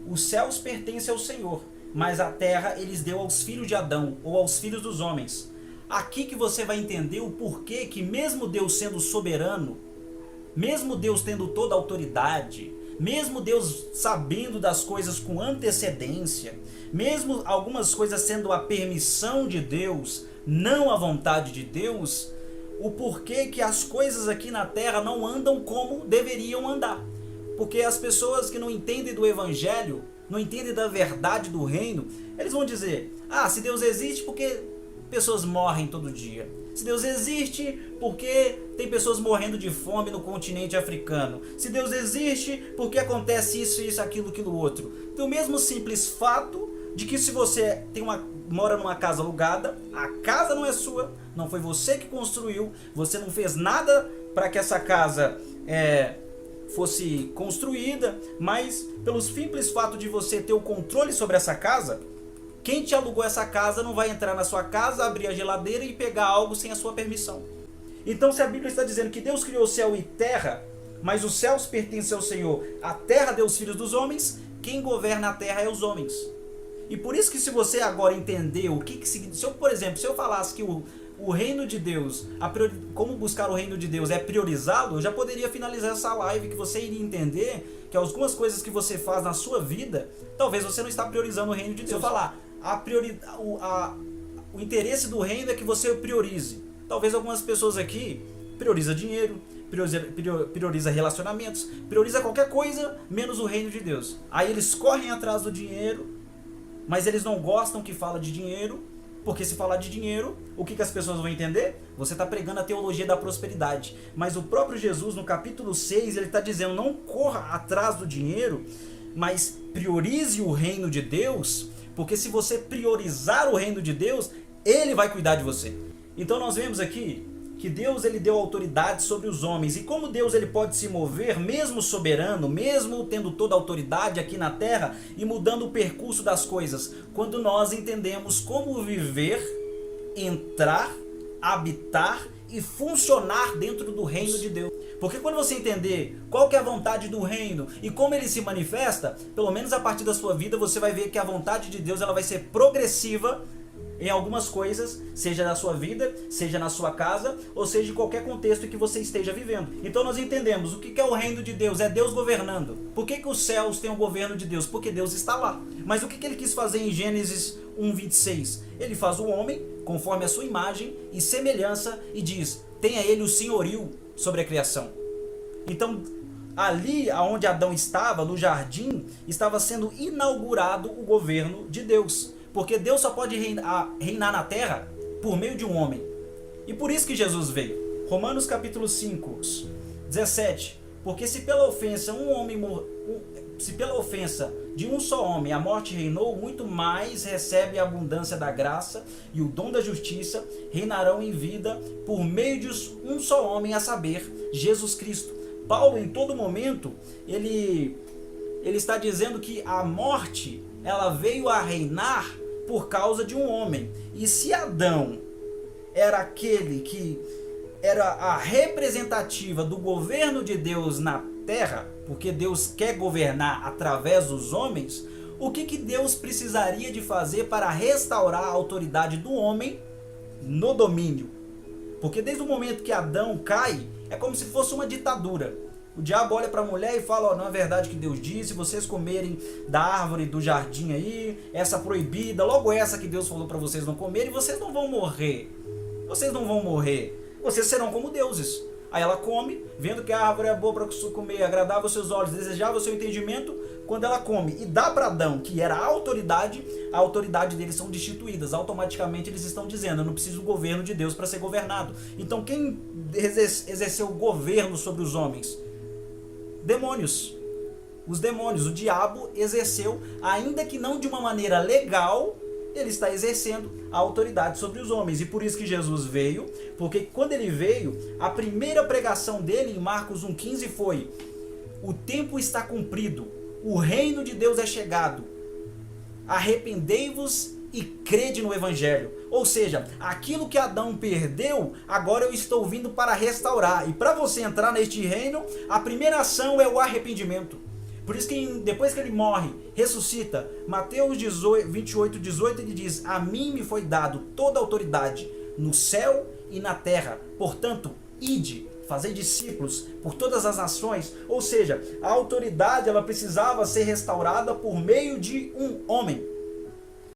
os céus pertencem ao Senhor, mas a terra eles deu aos filhos de Adão, ou aos filhos dos homens. Aqui que você vai entender o porquê que mesmo Deus sendo soberano, mesmo Deus tendo toda a autoridade, mesmo Deus sabendo das coisas com antecedência, mesmo algumas coisas sendo a permissão de Deus, não a vontade de Deus, o porquê que as coisas aqui na terra não andam como deveriam andar. Porque as pessoas que não entendem do evangelho, não entendem da verdade do reino, eles vão dizer: ah, se Deus existe, porque pessoas morrem todo dia. Se Deus existe, porque tem pessoas morrendo de fome no continente africano. Se Deus existe, porque acontece isso, isso, aquilo, aquilo outro. Então, o mesmo simples fato de que se você mora numa casa alugada, a casa não é sua, não foi você que construiu, você não fez nada para que essa casa fosse construída, mas pelo simples fato de você ter o controle sobre essa casa, quem te alugou essa casa não vai entrar na sua casa, abrir a geladeira e pegar algo sem a sua permissão. Então, se a Bíblia está dizendo que Deus criou céu e terra, mas os céus pertencem ao Senhor, a terra deu os filhos dos homens, quem governa a terra é os homens. E por isso que, se você agora entender o que significa, por exemplo, se eu falasse que o reino de Deus, como buscar o reino de Deus é priorizá-lo, eu já poderia finalizar essa live, que você iria entender que algumas coisas que você faz na sua vida, talvez você não está priorizando o reino de Deus. Se eu falar, o interesse do reino é que você o priorize. Talvez algumas pessoas aqui prioriza dinheiro, prioriza relacionamentos, prioriza qualquer coisa menos o reino de Deus. Aí eles correm atrás do dinheiro, mas eles não gostam que fala de dinheiro, porque se falar de dinheiro, o que as pessoas vão entender? Você está pregando a teologia da prosperidade. Mas o próprio Jesus, no capítulo 6, ele está dizendo: não corra atrás do dinheiro, mas priorize o reino de Deus, porque se você priorizar o reino de Deus, ele vai cuidar de você. Então nós vemos aqui que Deus ele deu autoridade sobre os homens, e como Deus ele pode se mover, mesmo soberano, mesmo tendo toda a autoridade aqui na terra e mudando o percurso das coisas, quando nós entendemos como viver, entrar, habitar e funcionar dentro do reino de Deus. Porque quando você entender qual que é a vontade do reino e como ele se manifesta, pelo menos a partir da sua vida você vai ver que a vontade de Deus ela vai ser progressiva em algumas coisas, seja na sua vida, seja na sua casa, ou seja em qualquer contexto que você esteja vivendo. Então nós entendemos o que é o reino de Deus, é Deus governando. Por que os céus têm o governo de Deus? Porque Deus está lá. Mas o que ele quis fazer em Gênesis 1:26? Ele faz o homem conforme a sua imagem e semelhança e diz: tenha ele o senhorio sobre a criação. Então, ali onde Adão estava, no jardim, estava sendo inaugurado o governo de Deus. Porque Deus só pode reinar na terra por meio de um homem. E por isso que Jesus veio. Romanos capítulo 5, 17. Porque se pela ofensa de um só homem a morte reinou, muito mais recebe a abundância da graça e o dom da justiça reinarão em vida por meio de um só homem, a saber, Jesus Cristo. Paulo, em todo momento, ele está dizendo que a morte ela veio a reinar por causa de um homem. E se Adão era aquele que era a representativa do governo de Deus na terra, porque Deus quer governar através dos homens, o que Deus precisaria de fazer para restaurar a autoridade do homem no domínio? Porque desde o momento que Adão cai, é como se fosse uma ditadura. O diabo olha para a mulher e fala: não é verdade que Deus disse, vocês comerem da árvore do jardim aí, essa proibida, logo essa que Deus falou para vocês não comerem, vocês não vão morrer. Vocês não vão morrer. Vocês serão como deuses. Aí ela come, vendo que a árvore é boa para comer, agradável aos seus olhos, desejável ao seu entendimento. Quando ela come e dá para Adão, que era a autoridade deles são destituídas. Automaticamente eles estão dizendo: eu não preciso do governo de Deus para ser governado. Então quem exerceu o governo sobre os homens? Demônios. Os demônios, o diabo exerceu, ainda que não de uma maneira legal, ele está exercendo a autoridade sobre os homens. E por isso que Jesus veio, porque quando ele veio, a primeira pregação dele em Marcos 1,15 foi: o tempo está cumprido, o reino de Deus é chegado, arrependei-vos e crede no evangelho. Ou seja, aquilo que Adão perdeu, agora eu estou vindo para restaurar. E para você entrar neste reino, a primeira ação é o arrependimento. Por isso que depois que ele morre, ressuscita, Mateus 28:18, ele diz: a mim me foi dado toda a autoridade no céu e na terra, portanto, ide, fazei discípulos por todas as nações. Ou seja, a autoridade ela precisava ser restaurada por meio de um homem.